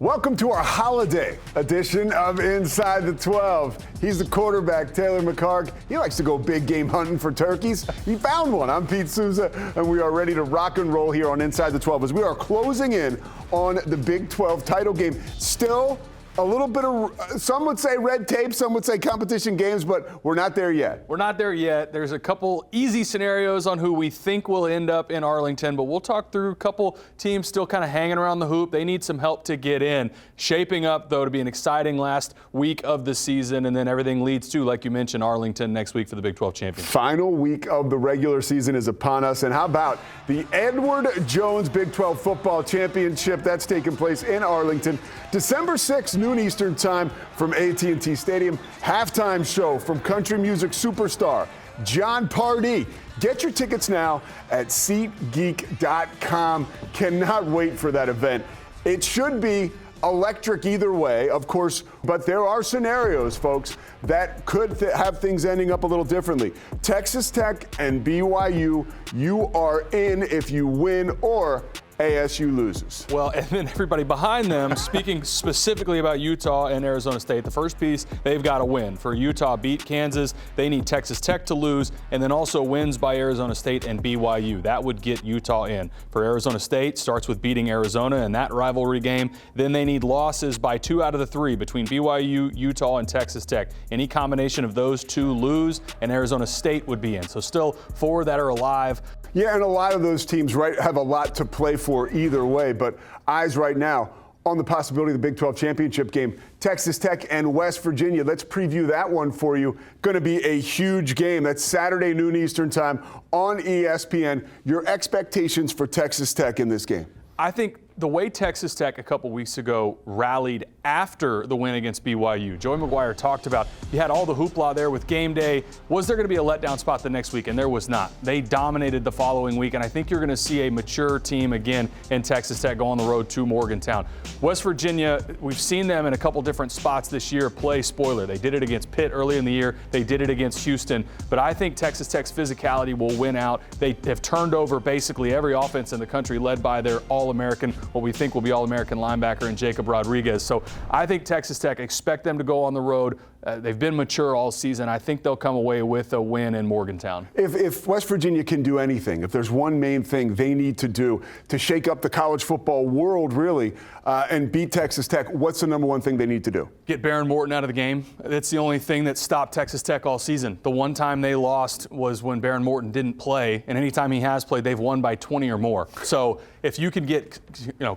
Welcome to our holiday edition of Inside the 12. He's the quarterback, Taylor McHargue. He likes to go big game hunting for turkeys. He found one. I'm Pete Sousa, and we are ready to rock and roll here on Inside the 12 as we are closing in on the Big 12 title game. Still a little bit of, some would say red tape, some would say competition games, but we're not there yet. We're not there yet. There's a couple easy scenarios on who we think will end up in Arlington, but we'll talk through a couple teams still kind of hanging around the hoop. They need some help to get in. Shaping up, though, to be an exciting last week of the season, and then everything leads to, like you mentioned, Arlington next week for the Big 12 championship. Final week of the regular season is upon us, and how about the Edward Jones Big 12 Football Championship? That's taking place in Arlington, December 6th, noon Eastern time from AT&T Stadium. Halftime show from country music superstar John Pardee. Get your tickets now at SeatGeek.com. Cannot wait for that event. It should be electric either way, of course, but there are scenarios, folks, that could have things ending up a little differently. Texas Tech and BYU, you are in if you win or ASU loses. Well, and then everybody behind them, speaking specifically about Utah and Arizona State, the first piece, they've got to win. For Utah beat Kansas, they need Texas Tech to lose, and then also wins by Arizona State and BYU. That would get Utah in. For Arizona State, starts with beating Arizona in that rivalry game. Then they need losses by 2 out of the 3 between BYU, Utah, and Texas Tech. Any combination of those two lose, and Arizona State would be in. So still 4 that are alive. Yeah, and a lot of those teams, right, have a lot to play for either way, but eyes right now on the possibility of the Big 12 championship game. Texas Tech and West Virginia. Let's preview that one for you. Going to be a huge game. That's Saturday, noon Eastern time on ESPN. Your expectations for Texas Tech in this game? I think the way Texas Tech a couple weeks ago rallied after the win against BYU, Joey McGuire talked about, you had all the hoopla there with game day. Was there going to be a letdown spot the next week? And there was not. They dominated the following week, and I think you're going to see a mature team again in Texas Tech go on the road to Morgantown. West Virginia, we've seen them in a couple different spots this year play spoiler. They did it against Pitt early in the year. They did it against Houston. But I think Texas Tech's physicality will win out. They have turned over basically every offense in the country led by their All-American, what we think will be All-American linebacker in Jacob Rodriguez. So I think Texas Tech, expect them to go on the road. They've been mature all season. I think they'll come away with a win in Morgantown. If West Virginia can do anything, if there's one main thing they need to do to shake up the college football world, really, and beat Texas Tech, what's the number one thing they need to do? Get Baron Morton out of the game. That's the only thing that stopped Texas Tech all season. The one time they lost was when Baron Morton didn't play, and anytime he has played, they've won by 20 or more. So if you can get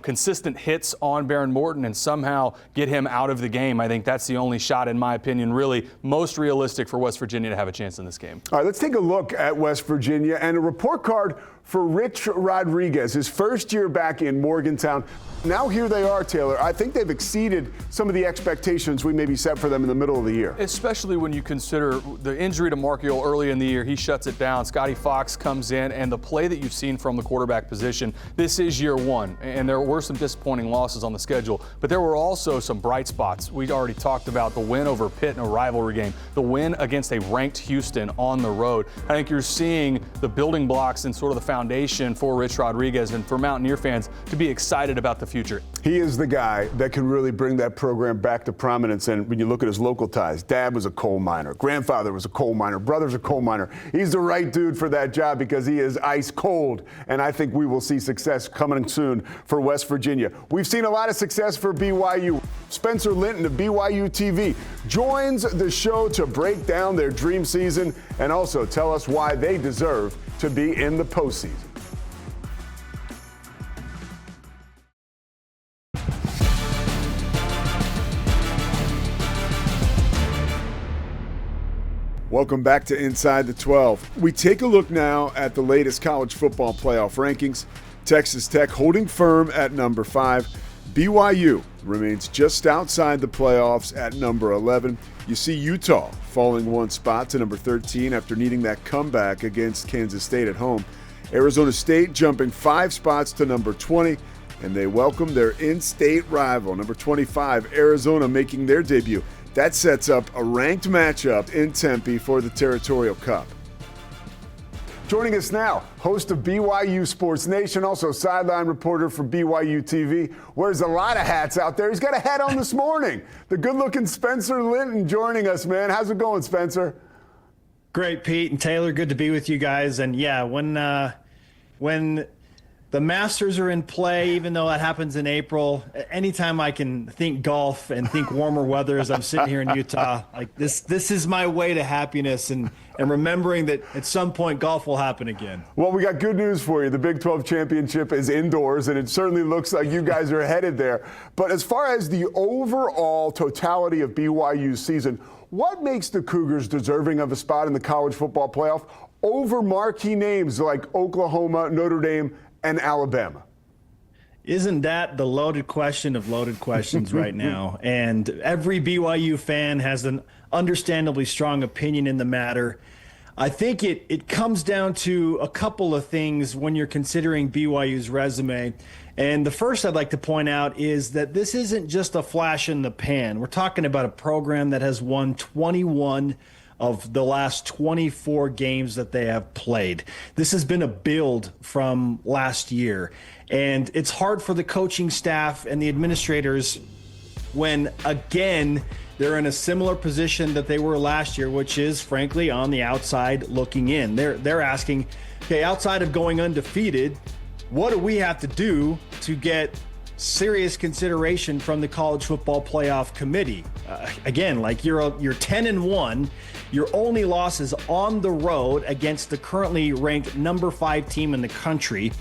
consistent hits on Baron Morton and somehow get him out of the game, I think that's the only shot, in my opinion, really most realistic for West Virginia to have a chance in this game. All right, let's take a look at West Virginia and a report card for Rich Rodriguez, his first year back in Morgantown. Now here they are, Taylor. I think they've exceeded some of the expectations we maybe set for them in the middle of the year. Especially when you consider the injury to Markiel early in the year. He shuts it down. Scotty Fox comes in, and the play that you've seen from the quarterback position, this is year one. And there were some disappointing losses on the schedule, but there were also some bright spots. We already talked about the win over Pitt in a rivalry game, the win against a ranked Houston on the road. I think you're seeing the building blocks and sort of the foundation for Rich Rodriguez and for Mountaineer fans to be excited about the future. He is the guy that can really bring that program back to prominence. And when you look at his local ties, dad was a coal miner, grandfather was a coal miner, brother's a coal miner. He's the right dude for that job because he is ice cold. And I think we will see success coming soon for West Virginia. We've seen a lot of success for BYU. Spencer Linton of BYU TV joins the show to break down their dream season and also tell us why they deserve to be in the postseason. Welcome back to Inside the 12. We take a look now at the latest college football playoff rankings. Texas Tech holding firm at number 5. BYU remains just outside the playoffs at number 11. You see Utah falling one spot to number 13 after needing that comeback against Kansas State at home. Arizona State jumping 5 spots to number 20, and they welcome their in-state rival, number 25, Arizona, making their debut. That sets up a ranked matchup in Tempe for the Territorial Cup. Joining us now, host of BYU Sports Nation, also sideline reporter for BYU TV, wears a lot of hats out there. He's got a hat on this morning. The good-looking Spencer Linton joining us, man. How's it going, Spencer? Great, Pete and Taylor. Good to be with you guys. And yeah, when the Masters are in play, even though that happens in April, anytime I can think golf and think warmer weather as I'm sitting here in Utah, like this is my way to happiness and remembering that at some point golf will happen again. Well, we got good news for you. The Big 12 championship is indoors, and it certainly looks like you guys are headed there. But as far as the overall totality of BYU's season, what makes the Cougars deserving of a spot in the college football playoff over marquee names like Oklahoma, Notre Dame, and Alabama? Isn't that the loaded question of loaded questions right now? And every BYU fan has an understandably strong opinion in the matter. I think it comes down to a couple of things when you're considering BYU's resume. And the first I'd like to point out is that this isn't just a flash in the pan. We're talking about a program that has won 21 of the last 24 games that they have played. This has been a build from last year. And it's hard for the coaching staff and the administrators when, again, they're in a similar position that they were last year, which is, frankly, on the outside looking in. They're asking, okay, outside of going undefeated, what do we have to do to get serious consideration from the College Football Playoff Committee? Again, like you're 10-1. Your only loss is on the road against the currently ranked number 5 team in the country.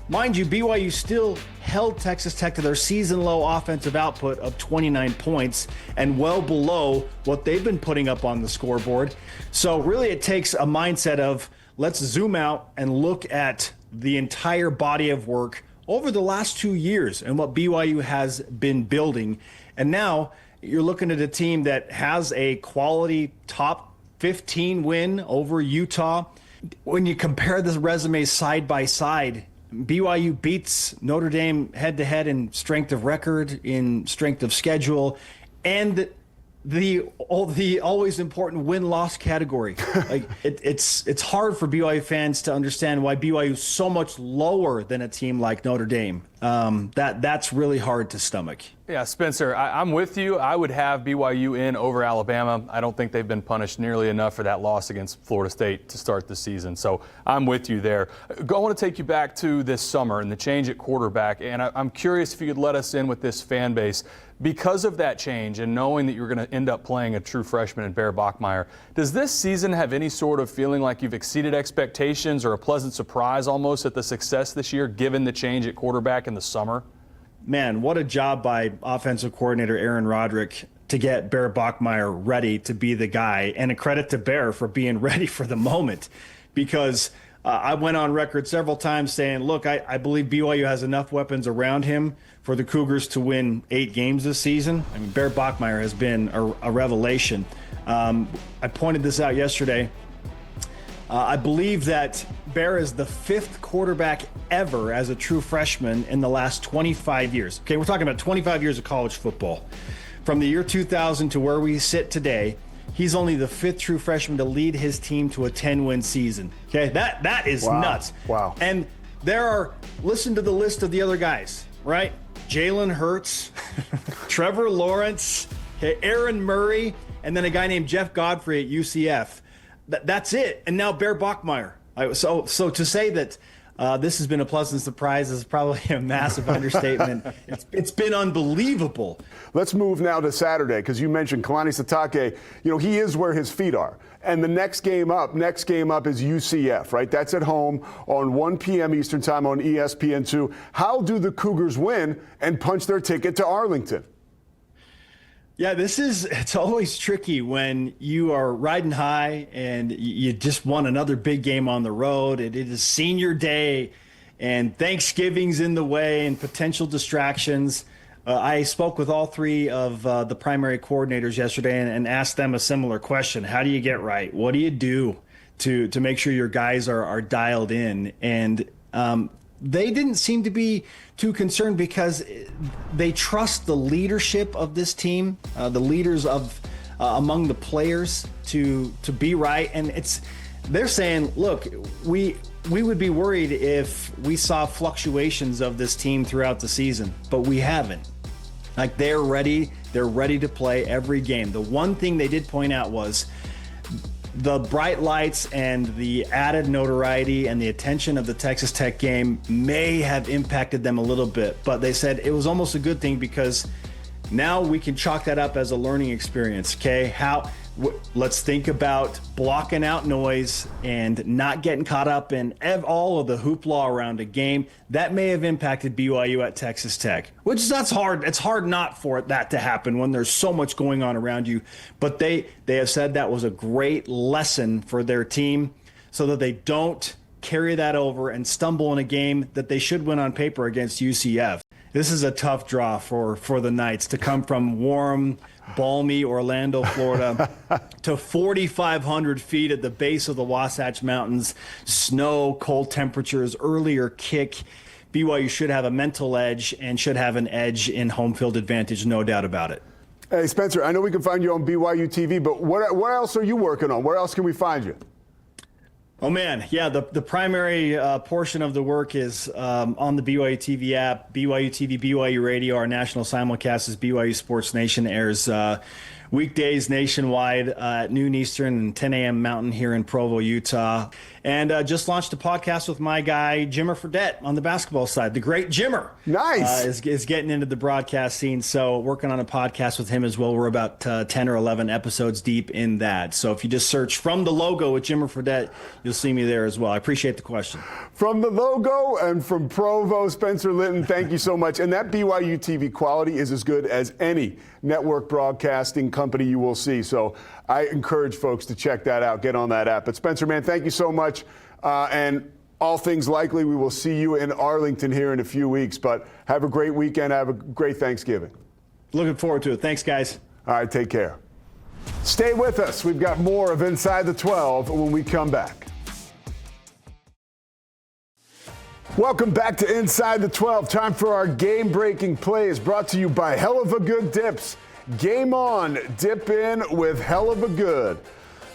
Mind you, BYU still held Texas Tech to their season-low offensive output of 29 points and well below what they've been putting up on the scoreboard. So really it takes a mindset of let's zoom out and look at the entire body of work over the last 2 years and what BYU has been building. And now you're looking at a team that has a quality top 15 win over Utah. When you compare the resumes side by side, BYU beats Notre Dame head-to-head in strength of record, in strength of schedule, and the always important win-loss category. Like it's hard for BYU fans to understand why BYU is so much lower than a team like Notre Dame. That's really hard to stomach. Yeah, Spencer, I'm with you. I would have BYU in over Alabama. I don't think they've been punished nearly enough for that loss against Florida State to start the season. So I'm with you there. I want to take you back to this summer and the change at quarterback. And I'm curious if you could let us in with this fan base. Because of that change and knowing that you're going to end up playing a true freshman in Bear Bachmeier, does this season have any sort of feeling like you've exceeded expectations or a pleasant surprise almost at the success this year, given the change at quarterback in the summer? Man, what a job by offensive coordinator Aaron Roderick to get Bear Bachmeier ready to be the guy, and a credit to Bear for being ready for the moment, because I went on record several times saying, look, I believe BYU has enough weapons around him for the Cougars to win 8 games this season. I mean, Bear Bachmeier has been a revelation. I pointed this out yesterday. I believe that Bear is the 5th quarterback ever as a true freshman in the last 25 years. Okay, we're talking about 25 years of college football. From the year 2000 to where we sit today, he's only the 5th true freshman to lead his team to a 10-win season. Okay, that is nuts. Wow. And listen to the list of the other guys, right? Jalen Hurts, Trevor Lawrence, Aaron Murray, and then a guy named Jeff Godfrey at UCF. That's it. And now Bear Bachmeier. So to say that this has been a pleasant surprise is probably a massive understatement. It's been unbelievable. Let's move now to Saturday, because you mentioned Kalani Sitake. He is where his feet are. And the next game up is UCF, right? That's at home on 1 p.m. Eastern time on ESPN2. How do the Cougars win and punch their ticket to Arlington? Yeah, it's always tricky when you are riding high and you just won another big game on the road. It is senior day and Thanksgiving's in the way and potential distractions. I spoke with all 3 of the primary coordinators yesterday and asked them a similar question. How do you get right? What do you do to make sure your guys are dialed in? And they didn't seem to be too concerned because they trust the leadership of this team, the leaders of among the players to be right. And they're saying, look, we would be worried if we saw fluctuations of this team throughout the season, but we haven't. Like, they're ready to play every game. The one thing they did point out was the bright lights and the added notoriety and the attention of the Texas Tech game may have impacted them a little bit, but they said it was almost a good thing because now we can chalk that up as a learning experience. Okay, let's think about blocking out noise and not getting caught up in all of the hoopla around a game that may have impacted BYU at Texas Tech, that's hard. It's hard not for that to happen when there's so much going on around you. But they have said that was a great lesson for their team so that they don't carry that over and stumble in a game that they should win on paper against UCF. This is a tough draw for the Knights to come from warm, balmy Orlando, Florida, to 4,500 feet at the base of the Wasatch Mountains, snow, cold temperatures, earlier kick. BYU should have a mental edge and should have an edge in home field advantage, no doubt about it. Hey, Spencer, I know we can find you on BYU TV, but what else are you working on? Where else can we find you? Oh, man. Yeah, the primary portion of the work is on the BYU TV app, BYU TV, BYU Radio. Our national simulcast is BYU Sports Nation, airs weekdays nationwide at noon Eastern and 10 a.m. Mountain here in Provo, Utah. And just launched a podcast with my guy, Jimmer Fredette, on the basketball side. The great Jimmer. Nice. Is getting into the broadcast scene. So working on a podcast with him as well. We're about 10 or 11 episodes deep in that. So if you just search From the Logo with Jimmer Fredette, you'll see me there as well. I appreciate the question. From the Logo and from Provo, Spencer Linton, thank you so much. And that BYU TV quality is as good as any network broadcasting company you will see. So I encourage folks to check that out, get on that app. But Spencer, man, thank you so much. And all things likely, we will see you in Arlington here in a few weeks. But have a great weekend. Have a great Thanksgiving. Looking forward to it. Thanks, guys. All right, take care. Stay with us. We've got more of Inside the 12 when we come back. Welcome back to Inside the 12. Time for our game-breaking plays brought to you by Hell of a Good Dips. Game on, dip in with Hell of a Good.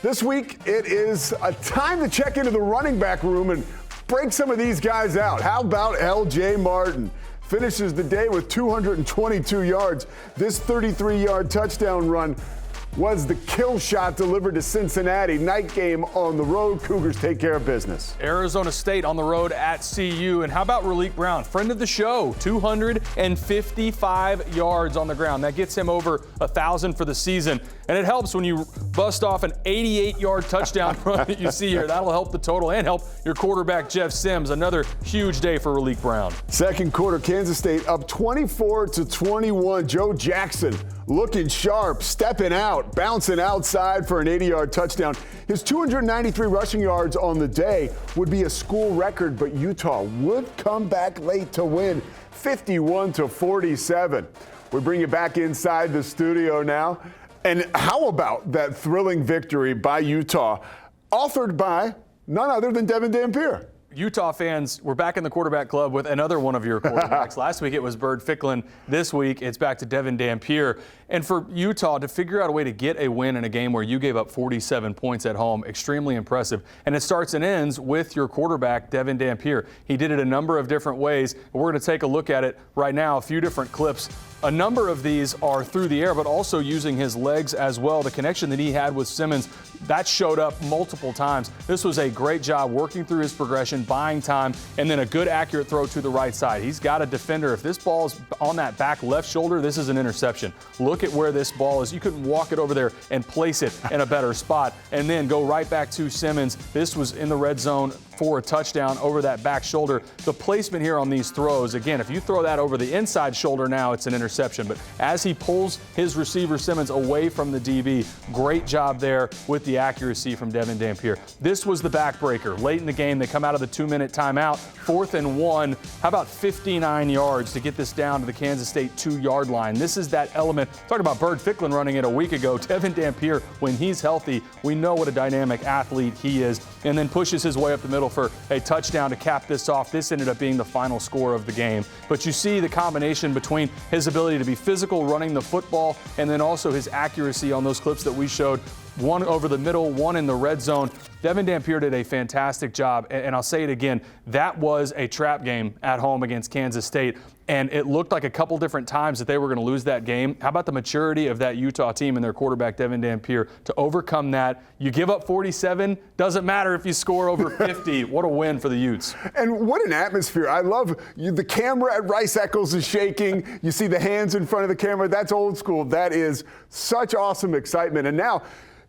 This week, it is a time to check into the running back room and break some of these guys out. How about L.J. Martin? Finishes the day with 222 yards. This 33-yard touchdown run was the kill shot delivered to Cincinnati. Night game on the road. Cougars take care of business. Arizona State on the road at CU. And how about Raleek Brown, friend of the show, 255 yards on the ground. That gets him over 1,000 for the season. And it helps when you bust off an 88-yard touchdown run that you see here. That'll help the total and help your quarterback, Jeff Sims. Another huge day for Raleek Brown. Second quarter, Kansas State up 24-21. Joe Jackson looking sharp, stepping out, bouncing outside for an 80-yard touchdown. His 293 rushing yards on the day would be a school record, but Utah would come back late to win 51-47. We bring you back inside the studio now. And how about that thrilling victory by Utah, authored by none other than Devin Dampier? Utah fans, we're back in the quarterback club with another one of your quarterbacks. Last week it was Bird Ficklin. This week it's back to Devin Dampier. And for Utah to figure out a way to get a win in a game where you gave up 47 points at home, extremely impressive. And it starts and ends with your quarterback, Devin Dampier. He did it a number of different ways. We're going to take a look at it right now, a few different clips. A number of these are through the air, but also using his legs as well. The connection that he had with Simmons, that showed up multiple times. This was a great job working through his progression, buying time, and then a good accurate throw to the right side. He's got a defender. If this ball is on that back left shoulder, this is an interception. Look at where this ball is. You couldn't walk it over there and place it in a better spot and then go right back to Simmons. This was in the red zone for a touchdown over that back shoulder. The placement here on these throws, again, if you throw that over the inside shoulder now, it's an interception. But as he pulls his receiver Simmons away from the DB, great job there with the accuracy from Devin Dampier. This was the backbreaker. Late in the game, they come out of the 2-minute timeout, 4th and 1. How about 59 yards to get this down to the Kansas State 2-yard line? This is that element. Talking about Bird Ficklin running it a week ago. Devin Dampier, when he's healthy, we know what a dynamic athlete he is, and then pushes his way up the middle for a touchdown to cap this off. This ended up being the final score of the game. But you see the combination between his ability to be physical running the football and then also his accuracy on those clips that we showed. one over the middle, one in the red zone. Devin Dampier did a fantastic job, and I'll say it again, that was a trap game at home against Kansas State, and it looked like a couple different times that they were going to lose that game. How about the maturity of that Utah team and their quarterback, Devin Dampier, to overcome that? You give up 47, doesn't matter if you score over 50. What a win for the Utes. And what an atmosphere. I love the camera at Rice Eccles is shaking. You see the hands in front of the camera. That's old school. That is such awesome excitement. And now,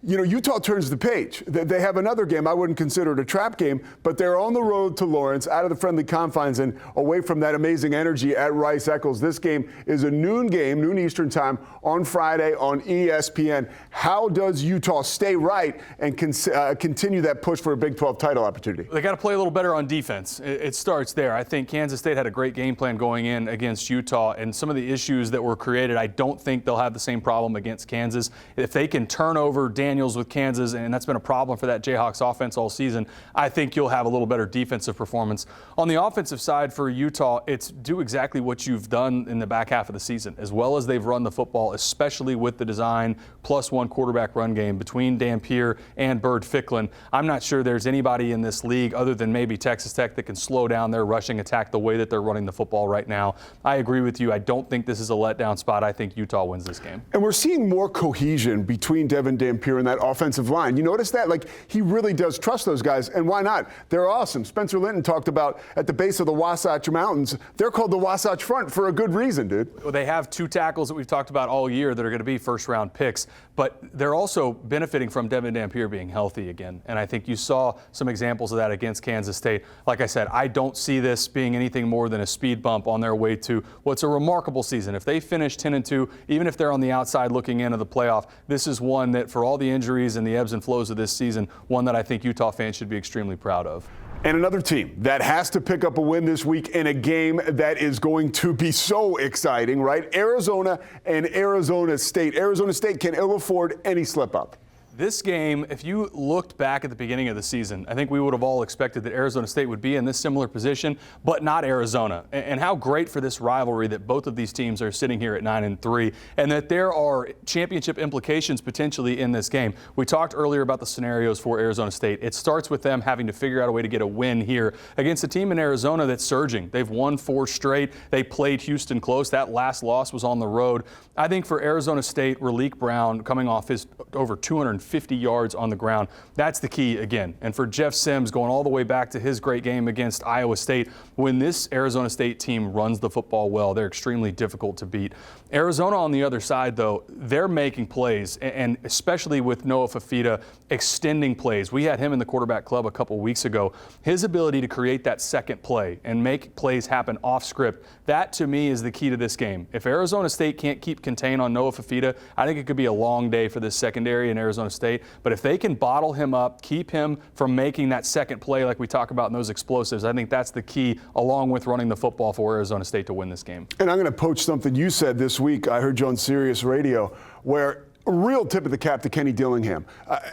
Utah turns the page. They have another game. I wouldn't consider it a trap game, but they're on the road to Lawrence, out of the friendly confines and away from that amazing energy at Rice Eccles. This game is a noon game, noon Eastern time, on Friday on ESPN. How does Utah stay right and continue that push for a Big 12 title opportunity? They got to play a little better on defense. It starts there. I think Kansas State had a great game plan going in against Utah, and some of the issues that were created, I don't think they'll have the same problem against Kansas. If they can turn over Daniels with Kansas, and that's been a problem for that Jayhawks offense all season, I think you'll have a little better defensive performance. On the offensive side for Utah, it's do exactly what you've done in the back half of the season, as well as they've run the football, especially with the design +1 quarterback run game between Dampier and Bird Ficklin. I'm not sure there's anybody in this league other than maybe Texas Tech that can slow down their rushing attack the way that they're running the football right now. I agree with you. I don't think this is a letdown spot. I think Utah wins this game. And we're seeing more cohesion between Devin Dampier and that offensive line. You notice that? Like, he really does trust those guys, and why not? They're awesome. Spencer Linton talked about at the base of the Wasatch Mountains, they're called the Wasatch Front for a good reason, dude. Well, they have 2 tackles that we've talked about all year that are going to be first-round picks, but they're also benefiting from Devin Dampier being healthy again, and I think you saw some examples of that against Kansas State. Like I said, I don't see this being anything more than a speed bump on their way to what's a remarkable season. If they finish 10-2, even if they're on the outside looking into the playoff, this is one that, for all the injuries and the ebbs and flows of this season, one that I think Utah fans should be extremely proud of. And another team that has to pick up a win this week in a game that is going to be so exciting, right? Arizona and Arizona State. Arizona State can ill afford any slip up. This game, if you looked back at the beginning of the season, I think we would have all expected that Arizona State would be in this similar position, but not Arizona. And how great for this rivalry that both of these teams are sitting here at 9-3, and that there are championship implications potentially in this game. We talked earlier about the scenarios for Arizona State. It starts with them having to figure out a way to get a win here against a team in Arizona that's surging. They've won 4 straight. They played Houston close. That last loss was on the road. I think for Arizona State, Raleek Brown coming off his over 250 yards on the ground. That's the key again. And for Jeff Sims going all the way back to his great game against Iowa State, when this Arizona State team runs the football well, they're extremely difficult to beat. Arizona on the other side, though, they're making plays, and especially with Noah Fafita extending plays. We had him in the quarterback club a couple weeks ago. His ability to create that second play and make plays happen off script, that to me is the key to this game. If Arizona State can't keep contain on Noah Fafita, I think it could be a long day for this secondary in Arizona State. But if they can bottle him up, keep him from making that second play like we talk about in those explosives, I think that's the key, along with running the football, for Arizona State to win this game. And I'm going to poach something you said this week. I heard you on Sirius Radio, where a real tip of the cap to Kenny Dillingham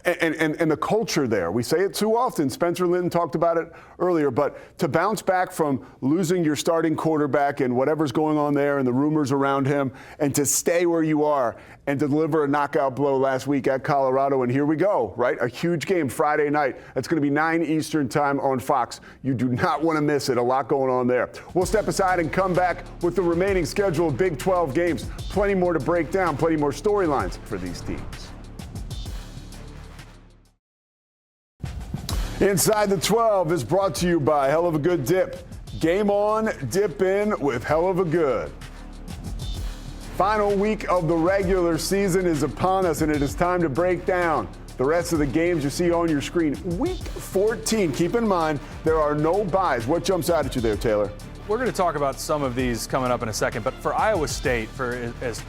and the culture there. We say it too often. Spencer Linton talked about it earlier, but to bounce back from losing your starting quarterback and whatever's going on there and the rumors around him, and to stay where you are and deliver a knockout blow last week at Colorado. And here we go, right? A huge game Friday night. That's going to be 9 Eastern time on Fox. You do not want to miss it. A lot going on there. We'll step aside and come back with the remaining schedule of Big 12 games. Plenty more to break down, plenty more storylines for these teams. Inside the 12 is brought to you by Hell of a Good Dip. Game on, dip in with Hell of a Good. Final week of the regular season is upon us, and it is time to break down the rest of the games you see on your screen. Week 14, keep in mind, there are no byes. What jumps out at you there, Taylor? We're going to talk about some of these coming up in a second, but for Iowa State, for as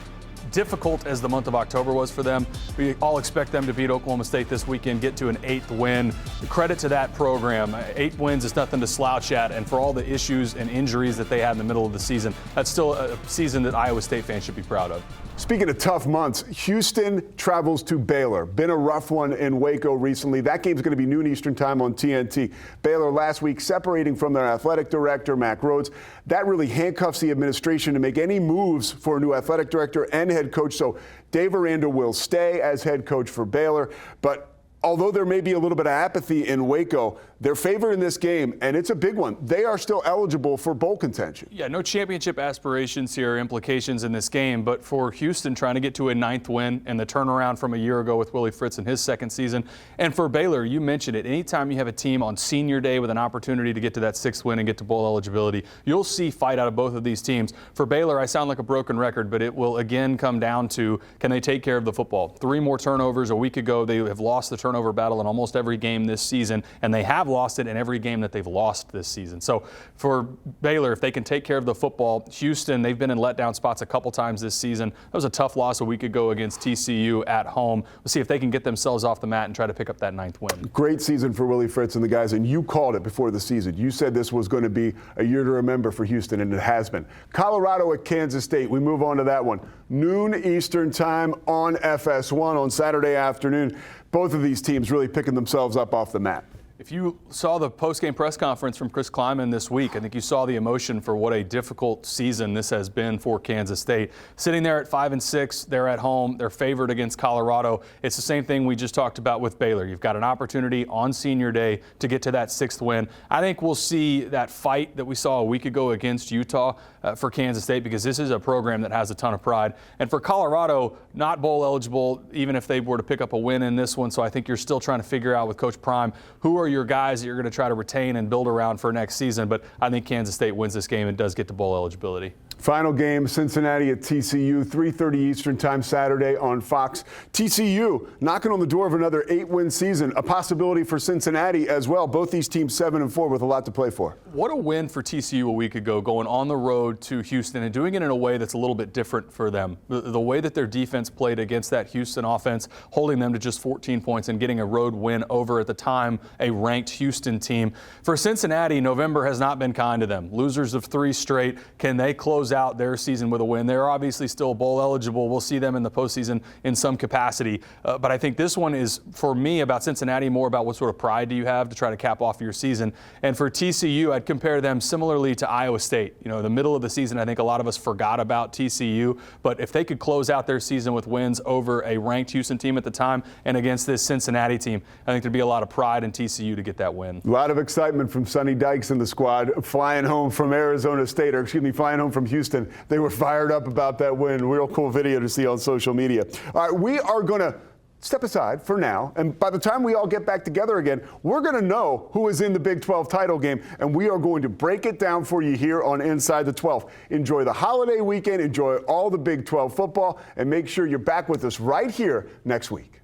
difficult as the month of October was for them, we all expect them to beat Oklahoma State this weekend, get to an 8th win. Credit to that program. 8 wins is nothing to slouch at, and for all the issues and injuries that they had in the middle of the season, that's still a season that Iowa State fans should be proud of. Speaking of tough months, Houston travels to Baylor. Been a rough one in Waco recently. That game's going to be noon Eastern time on TNT. Baylor last week separating from their athletic director, Mack Rhoades. That really handcuffs the administration to make any moves for a new athletic director and head head coach. So Dave Aranda will stay as head coach for Baylor. But although there may be a little bit of apathy in Waco, they're favored in this game, and it's a big one. They are still eligible for bowl contention. Yeah, no championship aspirations here, implications in this game, but for Houston trying to get to a 9th win and the turnaround from a year ago with Willie Fritz in his second season. And for Baylor, you mentioned it, anytime you have a team on senior day with an opportunity to get to that 6th win and get to bowl eligibility, you'll see fight out of both of these teams. For Baylor, I sound like a broken record, but it will again come down to, can they take care of the football? 3 more turnovers a week ago. They have lost the turnover battle in almost every game this season, and they have lost it in every game that they've lost this season. So for Baylor, if they can take care of the football, Houston, they've been in letdown spots a couple times this season. That was a tough loss a week ago against TCU at home. We'll see if they can get themselves off the mat and try to pick up that 9th win. Great season for Willie Fritz and the guys, and you called it before the season. You said this was going to be a year to remember for Houston, and it has been. Colorado at Kansas State. We move on to that one. Noon Eastern time on FS1 on Saturday afternoon. Both of these teams really picking themselves up off the mat. If you saw the post-game press conference from Chris Kleiman this week, I think you saw the emotion for what a difficult season this has been for Kansas State. Sitting there at 5-6, they're at home, they're favored against Colorado. It's the same thing we just talked about with Baylor. You've got an opportunity on senior day to get to that 6th win. I think we'll see that fight that we saw a week ago against Utah for Kansas State, because this is a program that has a ton of pride. And for Colorado, not bowl eligible, even if they were to pick up a win in this one. So I think you're still trying to figure out with Coach Prime, who are your guys that you're going to try to retain and build around for next season. But I think Kansas State wins this game and does get to bowl eligibility. Final game, Cincinnati at TCU, 3:30 Eastern time Saturday on Fox. TCU knocking on the door of another 8-win season, a possibility for Cincinnati as well. Both these teams 7-4 with a lot to play for. What a win for TCU a week ago, going on the road to Houston and doing it in a way that's a little bit different for them. The way that their defense played against that Houston offense, holding them to just 14 points and getting a road win over, at the time, a ranked Houston team. For Cincinnati, November has not been kind to them. Losers of 3 straight. Can they close out their season with a win? They're obviously still bowl eligible. We'll see them in the postseason in some capacity. But I think this one is, for me, about Cincinnati, more about what sort of pride do you have to try to cap off your season. And for TCU, I'd compare them similarly to Iowa State. You know, the middle of the season, I think a lot of us forgot about TCU. But if they could close out their season with wins over a ranked Houston team at the time and against this Cincinnati team, I think there'd be a lot of pride in TCU to get that win. A lot of excitement from Sonny Dykes and the squad flying home from Arizona State, or excuse me, flying home from Houston. They were fired up about that win. Real cool video to see on social media. All right, we are going to step aside for now, and by the time we all get back together again, we're going to know who is in the Big 12 title game, and we are going to break it down for you here on Inside the 12. Enjoy the holiday weekend, enjoy all the Big 12 football, and make sure you're back with us right here next week.